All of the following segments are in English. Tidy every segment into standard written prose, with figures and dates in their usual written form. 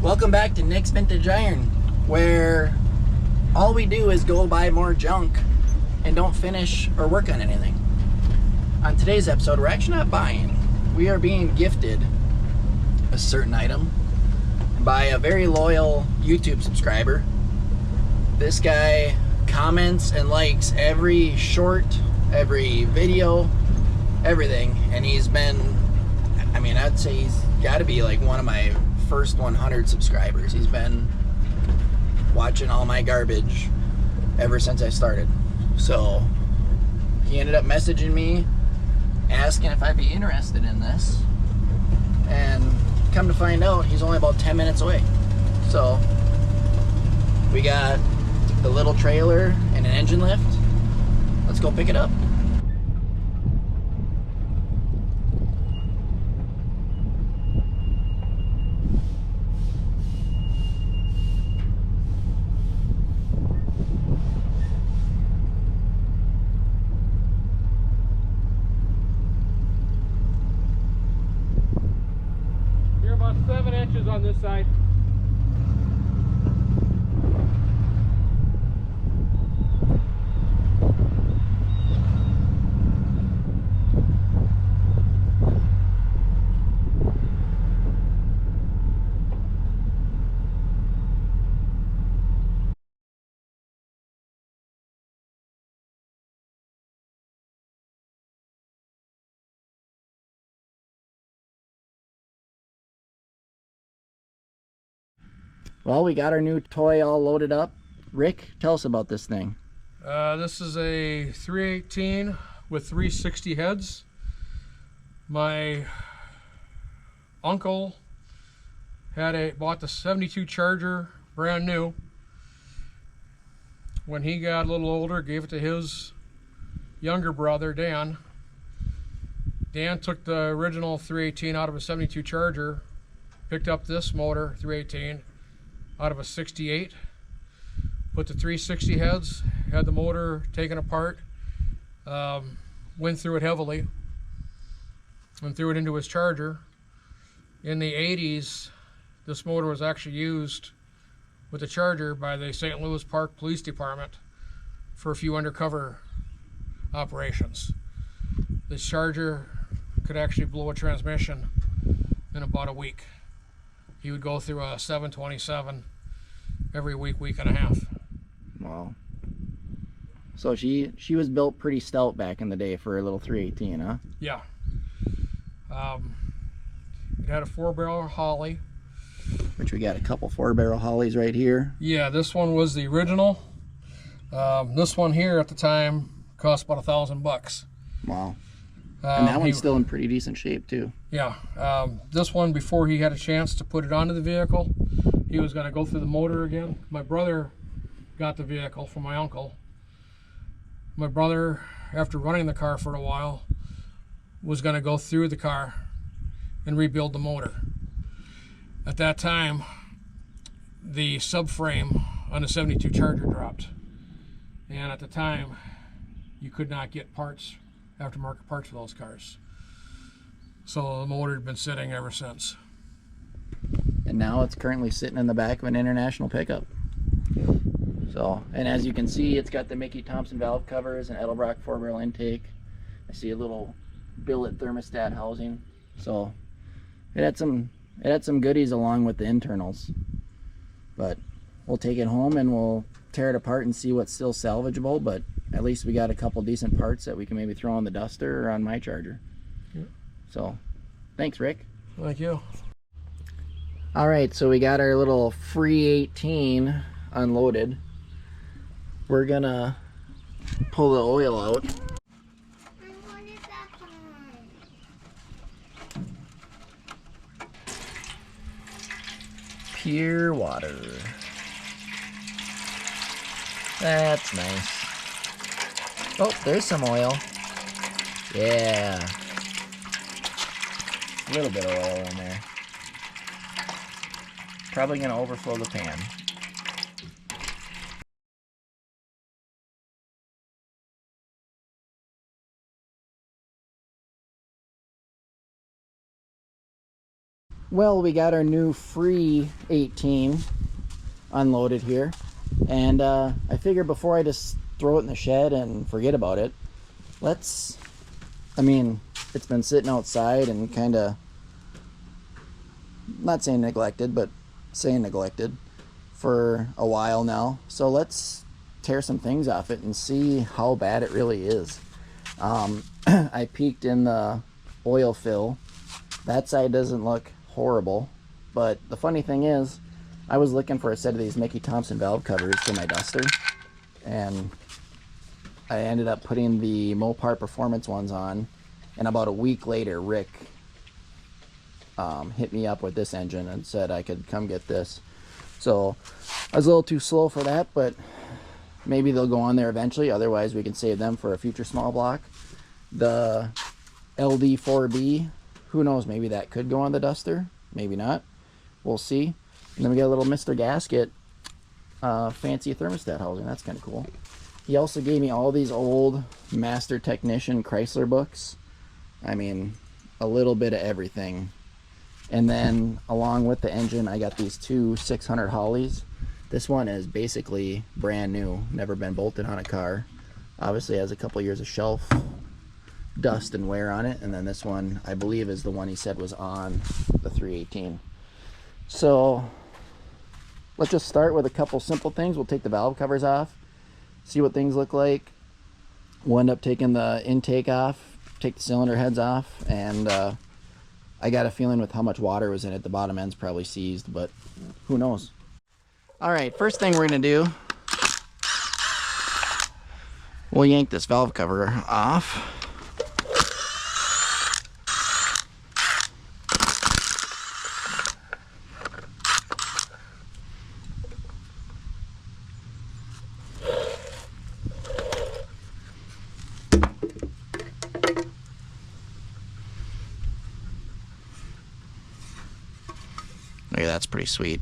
Welcome back to Nick's Vintage Iron, where all we do is go buy more junk and don't finish or work on anything. On today's episode, we're actually not buying. We are being gifted a certain item by a very loyal YouTube subscriber. This guy comments and likes every short, every video, everything, and he's been, I mean, I'd say he's got to be like one of my first 100 subscribers. He's been watching all my garbage ever since I started. So he ended up messaging me asking if I'd be interested in this, and come to find out he's only about 10 minutes away. So we got the little trailer and an engine lift. Let's go pick it up. You're about 7 inches on this side. Well, we got our new toy all loaded up. Rick, tell us about this thing. This is a 318 with 360 heads. My uncle bought the 72 Charger brand new. When he got a little older, gave it to his younger brother, Dan. Dan took the original 318 out of a 72 Charger, picked up this motor, 318, out of a 68, put the 360 heads, had the motor taken apart, went through it heavily, and threw it into his Charger. In the 80s, this motor was actually used with the Charger by the St. Louis Park Police Department for a few undercover operations. This Charger could actually blow a transmission in about a week. He would go through a 727 every week and a half. Wow. So she was built pretty stout back in the day for a little 318, huh? Yeah. It had a 4-barrel Holly. Which we got a couple 4-barrel Hollies right here. Yeah, this one was the original. This one here at the time cost about $1,000. Wow. And that one's still in pretty decent shape too. Yeah. This one, before he had a chance to put it onto the vehicle, he was going to go through the motor again. My brother got the vehicle from my uncle. My brother, after running the car for a while, was going to go through the car and rebuild the motor. At that time, the subframe on the 72 Charger dropped. And at the time, you could not get parts, aftermarket parts for those cars. So the motor had been sitting ever since. And now it's currently sitting in the back of an international pickup. So, and as you can see, it's got the Mickey Thompson valve covers and Edelbrock 4-barrel intake. I see a little billet thermostat housing. So it had some goodies along with the internals. But we'll take it home and we'll tear it apart and see what's still salvageable, but at least we got a couple decent parts that we can maybe throw on the Duster or on my Charger. Yeah. So thanks, Rick. Thank you. All right, so we got our little FREE-18 unloaded. We're gonna pull the oil out. Pure water. That's nice. Oh, there's some oil. Yeah. A little bit of oil in there. Probably gonna overflow the pan. Well, we got our new FREE-18 unloaded here, and I figure before I just throw it in the shed and forget about it, I mean, it's been sitting outside and kind of, not saying neglected, but saying neglected for a while now. So let's tear some things off it and see how bad it really is. I peeked in the oil fill. That side doesn't look horrible, but the funny thing is, I was looking for a set of these Mickey Thompson valve covers for my duster, and I ended up putting the Mopar Performance ones on, and about a week later, Rick hit me up with this engine and said I could come get this. So I was a little too slow for that, but maybe they'll go on there eventually. Otherwise, we can save them for a future small block. The LD4B, who knows, maybe that could go on the duster, maybe not, we'll see. And then we got a little Mr. Gasket fancy thermostat housing. That's kind of cool. He also gave me all these old Master Technician Chrysler books. I mean, a little bit of everything. And then along with the engine, I got these two 600 Hollies. This one is basically brand new, never been bolted on a car. Obviously has a couple years of shelf dust and wear on it. And then this one, I believe, is the one he said was on the 318. So let's just start with a couple simple things. We'll take the valve covers off, see what things look like. We'll end up taking the intake off, take the cylinder heads off, and I got a feeling with how much water was in it, the bottom end's probably seized, but who knows. All right, first thing we're gonna do, we'll yank this valve cover off. Okay, that's pretty sweet.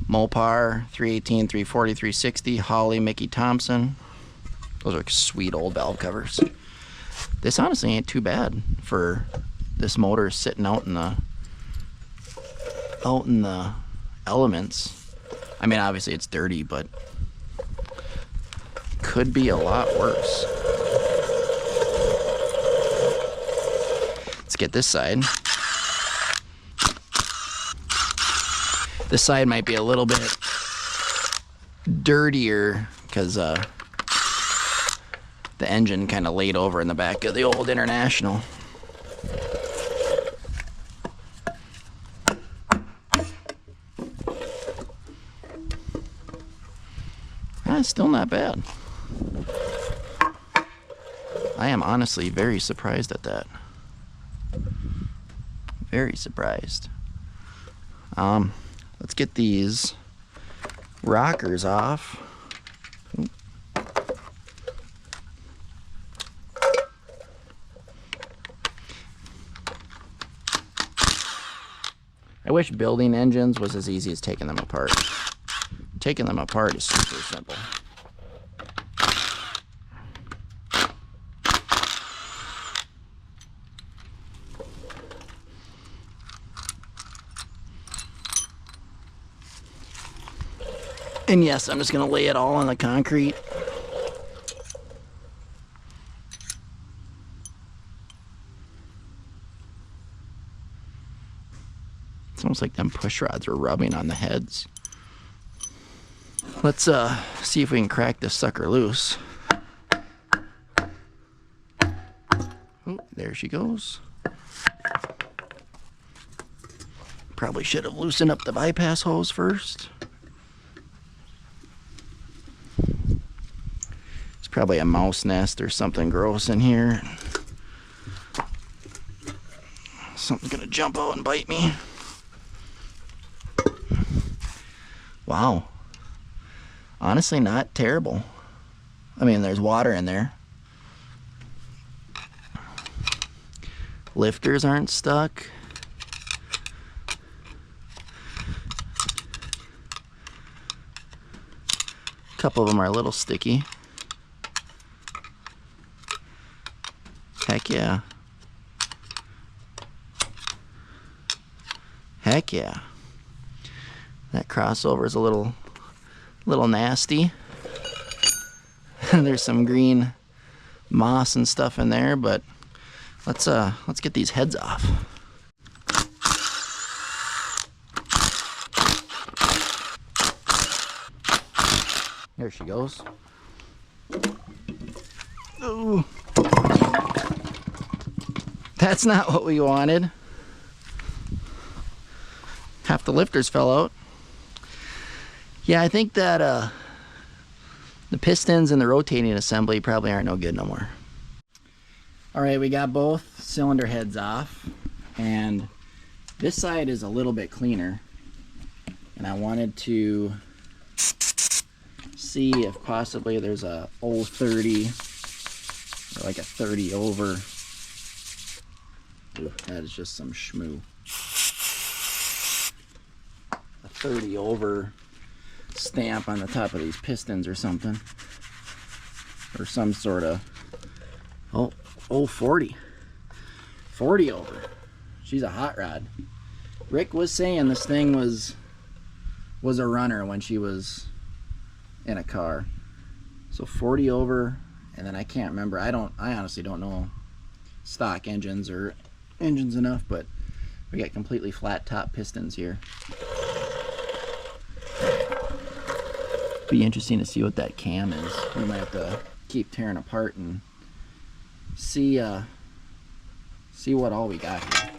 Mopar, 318, 340, 360, Holly, Mickey Thompson. Those are sweet old valve covers. This honestly ain't too bad for this motor sitting out in the elements. I mean, obviously it's dirty, but could be a lot worse. Let's get this side. This side might be a little bit dirtier because the engine kind of laid over in the back of the old International. That's still not bad. I am honestly very surprised at that. Very surprised. Let's get these rockers off. I wish building engines was as easy as taking them apart. Taking them apart is super simple. And yes, I'm just going to lay it all on the concrete. It's almost like them push rods are rubbing on the heads. Let's see if we can crack this sucker loose. Oh, there she goes. Probably should have loosened up the bypass hose first. Probably a mouse nest or something gross in here. Something's gonna jump out and bite me. Wow. Honestly, not terrible. I mean, there's water in there. Lifters aren't stuck. A couple of them are a little sticky. Heck yeah. Heck yeah. That crossover is a little nasty. There's some green moss and stuff in there, but let's get these heads off. There she goes. Ooh. That's not what we wanted. Half the lifters fell out. Yeah, I think that the pistons and the rotating assembly probably aren't no good no more. All right, we got both cylinder heads off, and this side is a little bit cleaner, and I wanted to see if possibly there's a 030 or like a 30 over. Ooh, that is just some schmoo. A 30 over stamp on the top of these pistons or something, or some sort of 40 over. She's a hot rod. Rick was saying this thing was a runner when she was in a car. So 40 over, and then I can't remember. I honestly don't know stock engines or engines enough, but we got completely flat top pistons here. Be interesting to see what that cam is. We might have to keep tearing apart and see what all we got here.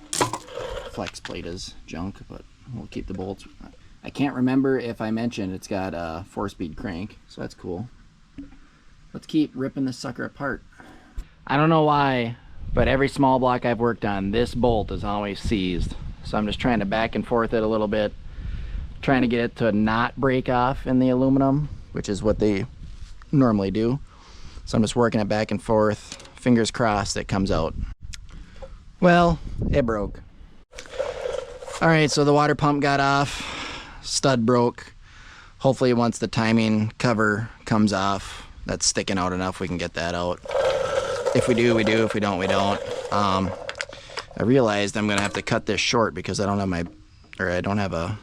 Flex plate is junk, but we'll keep the bolts. I can't remember if I mentioned it's got a 4-speed crank, so that's cool. Let's keep ripping this sucker apart. I don't know why, but every small block I've worked on, this bolt is always seized. So I'm just trying to back and forth it a little bit, trying to get it to not break off in the aluminum, which is what they normally do. So I'm just working it back and forth, fingers crossed it comes out. Well, it broke. All right, so the water pump got off, stud broke. Hopefully once the timing cover comes off, that's sticking out enough, we can get that out. If we do, we do. If we don't, we don't. I realized I'm gonna have to cut this short because I don't have a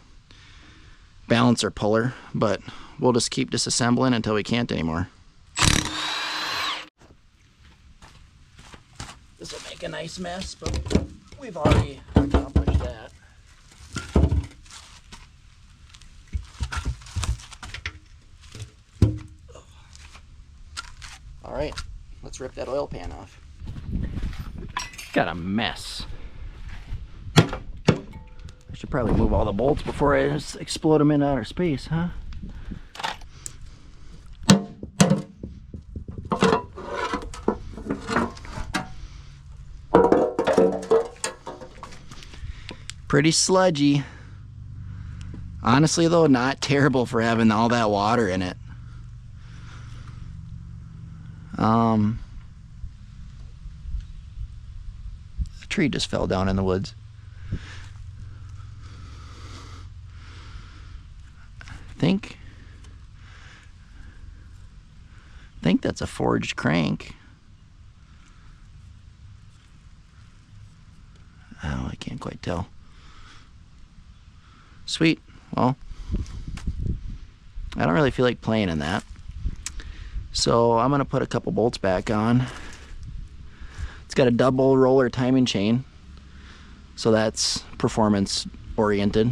balancer puller, but we'll just keep disassembling until we can't anymore. This will make a nice mess, but we've already accomplished that. All right, let's rip that oil pan off. Got a mess. I should probably move all the bolts before I just explode them in outer space, huh? Pretty sludgy. Honestly though, not terrible for having all that water in it. A tree just fell down in the woods. I think that's a forged crank. Oh, I can't quite tell. Sweet. Well, I don't really feel like playing in that. So I'm gonna put a couple bolts back on. It's got a double roller timing chain, so that's performance oriented.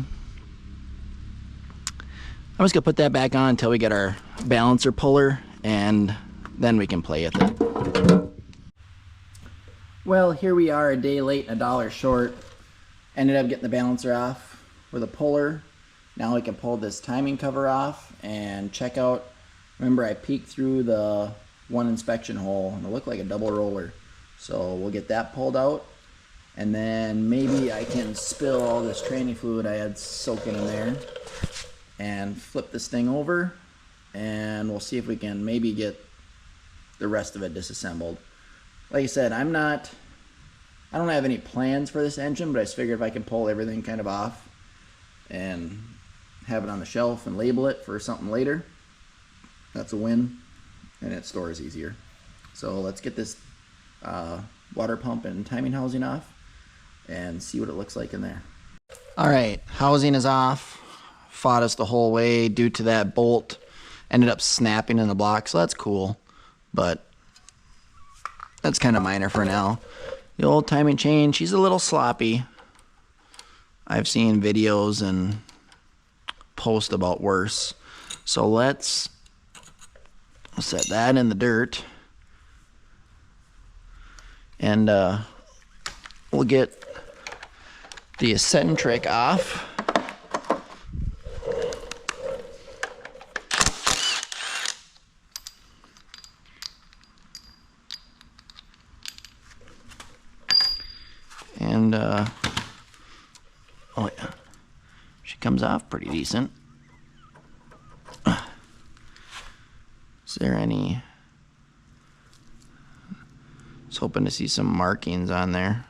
I'm just gonna put that back on until we get our balancer puller, and then we can play with it. Well, here we are, a day late and $1 short. Ended up getting the balancer off with a puller. Now we can pull this timing cover off and check out. Remember, I peeked through the one inspection hole and it looked like a double roller. So we'll get that pulled out, and then maybe I can spill all this training fluid I had soaking in there and flip this thing over, and we'll see if we can maybe get the rest of it disassembled. Like I said, I don't have any plans for this engine, but I just figured if I can pull everything kind of off and have it on the shelf and label it for something later, that's a win, and it stores easier. So let's get this water pump and timing housing off and see what it looks like in there. All right, housing is off. Fought us the whole way due to that bolt. Ended up snapping in the block, so that's cool. But that's kind of minor for now. The old timing chain, she's a little sloppy. I've seen videos and posts about worse. So let's set that in the dirt. And we'll get the eccentric off. And oh yeah, she comes off pretty decent. Is there any? I was hoping to see some markings on there,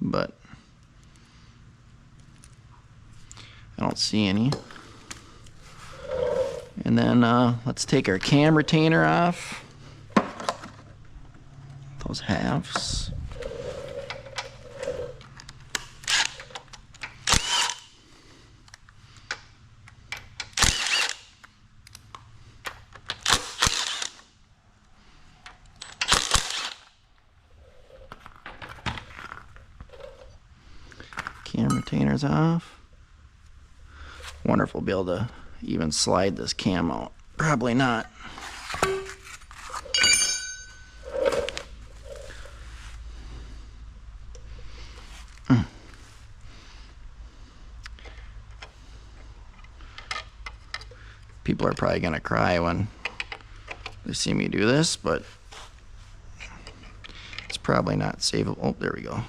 but I don't see any. And then let's take our cam retainer off. Those halves. Cam retainer's off. Wonder if we'll be able to even slide this cam out. Probably not. People are probably gonna cry when they see me do this, but it's probably not savable. Oh, there we go.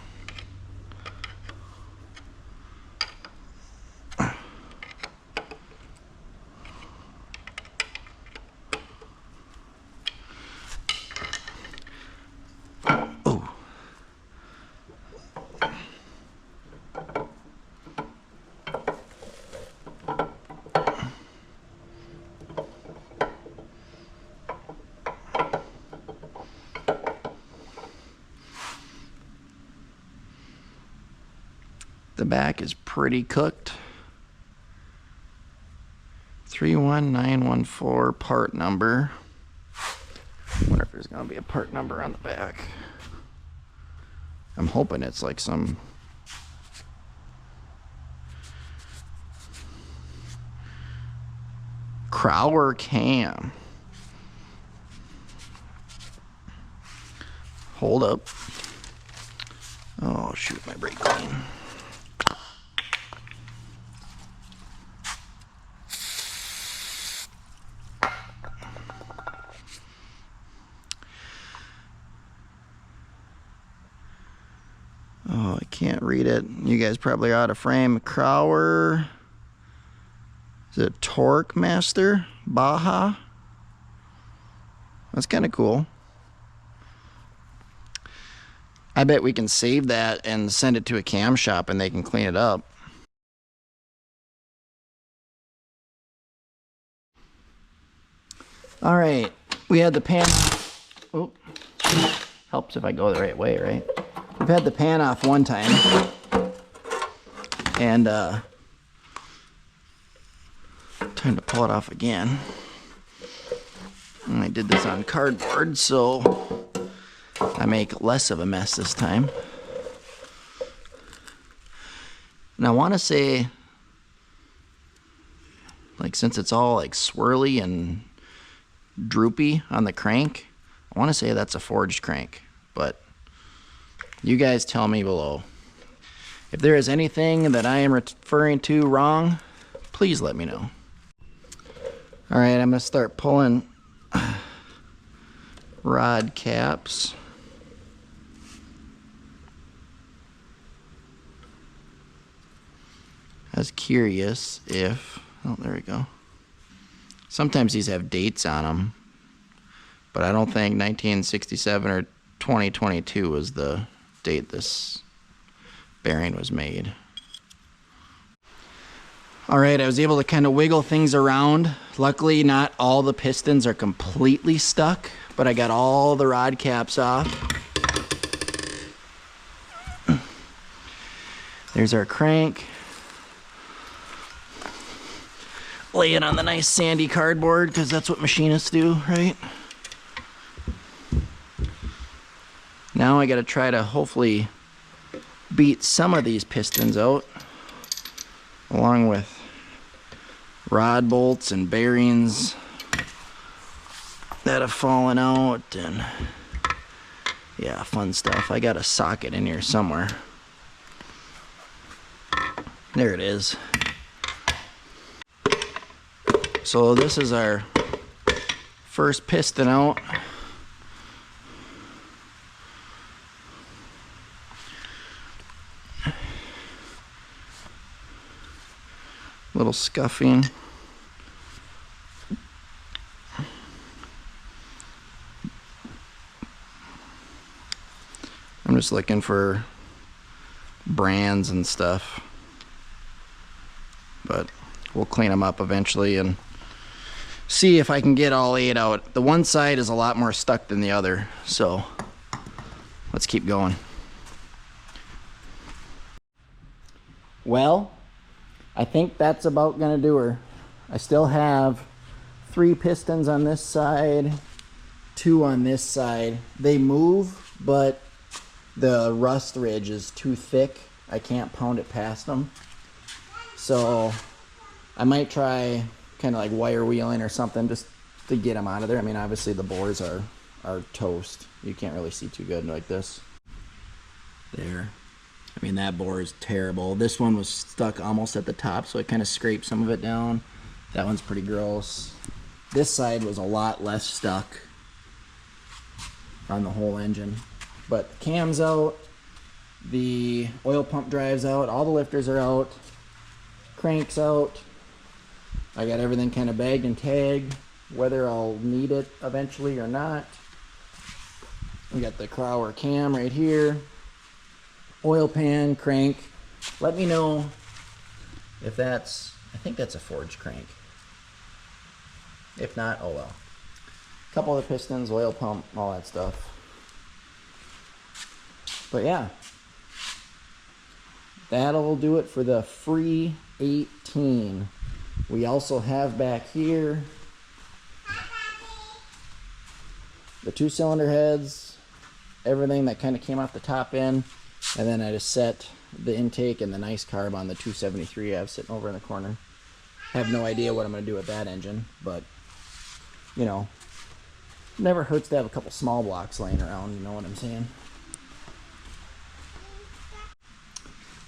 The back is pretty cooked. 31914 part number. Wonder if there's gonna be a part number on the back. I'm hoping it's like some Crowler cam. Hold up. Oh shoot, my brake clean. Oh, I can't read it. You guys probably are out of frame. Crowler. Is it Torque Master? Baja? That's kind of cool. I bet we can save that and send it to a cam shop and they can clean it up. All right, we had the pan. Oh, helps if I go the right way, right? We've had the pan off one time, and time to pull it off again. And I did this on cardboard, so I make less of a mess this time. And I want to say, like, since it's all like swirly and droopy on the crank, I want to say that's a forged crank, but you guys tell me below. If there is anything that I am referring to wrong, please let me know. All right, I'm gonna start pulling rod caps. I was curious if, oh, there we go. Sometimes these have dates on them, but I don't think 1967 or 2022 was the date this bearing was made. All right, I was able to kind of wiggle things around. Luckily, not all the pistons are completely stuck, but I got all the rod caps off. There's our crank. lay it on the nice sandy cardboard because that's what machinists do, right? Now I got to try to hopefully beat some of these pistons out, along with rod bolts and bearings that have fallen out, and yeah, fun stuff. I got a socket in here somewhere. There it is. So this is our first piston out. Little scuffing. I'm just looking for brands and stuff, but we'll clean them up eventually and see if I can get all 8 out. The one side is a lot more stuck than the other, so let's keep going. Well, I think that's about gonna do her. I still have 3 pistons on this side, 2 on this side. They move, but the rust ridge is too thick. I can't pound it past them. So I might try kind of like wire wheeling or something just to get them out of there. I mean, obviously the bores are toast. You can't really see too good like this. There. I mean, that bore is terrible. This one was stuck almost at the top, so I kind of scraped some of it down. That one's pretty gross. This side was a lot less stuck on the whole engine. But cam's out, the oil pump drive's out, all the lifters are out, crank's out. I got everything kind of bagged and tagged, whether I'll need it eventually or not. We got the Crower cam right here, oil pan, crank. Let me know if that's, I think that's a forged crank. If not, oh well. A couple of the pistons, oil pump, all that stuff. But yeah, that'll do it for the FREE-18. We also have back here the 2-cylinder heads, everything that kind of came off the top end, and then I just set the intake and the nice carb on the 273 I have sitting over in the corner. Have no idea what I'm going to do with that engine, but you know, never hurts to have a couple small blocks laying around, you know what I'm saying?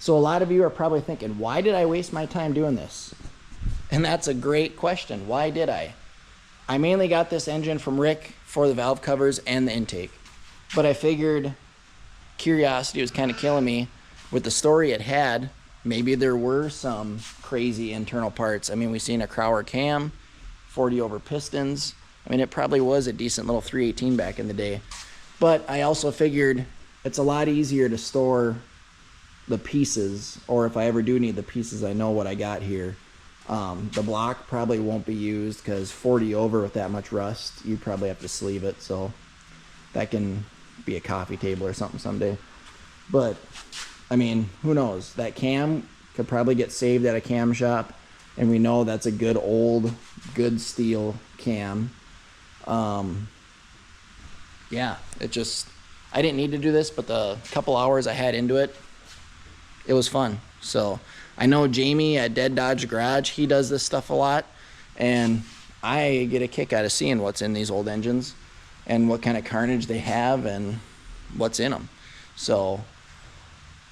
So a lot of you are probably thinking, why did I waste my time doing this? And that's a great question. Why did I? I mainly got this engine from Rick for the valve covers and the intake. But I figured curiosity was kind of killing me. With the story it had, maybe there were some crazy internal parts. I mean, we've seen a Crower cam, 40 over pistons. I mean, it probably was a decent little 318 back in the day. But I also figured it's a lot easier to store the pieces, or if I ever do need the pieces, I know what I got here. The block probably won't be used because 40 over with that much rust, you probably have to sleeve it, so that can be a coffee table or something someday. But I mean, who knows? That cam could probably get saved at a cam shop, and we know that's a good old, good steel cam. Yeah, it just, I didn't need to do this, but the couple hours I had into it, it was fun. So I know Jamie at Dead Dodge Garage, he does this stuff a lot, and I get a kick out of seeing what's in these old engines and what kind of carnage they have and what's in them. So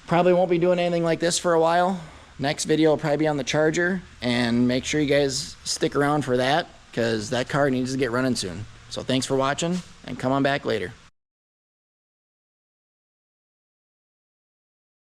probably won't be doing anything like this for a while. Next video will probably be on the Charger, and make sure you guys stick around for that because that car needs to get running soon. So thanks for watching, and come on back later.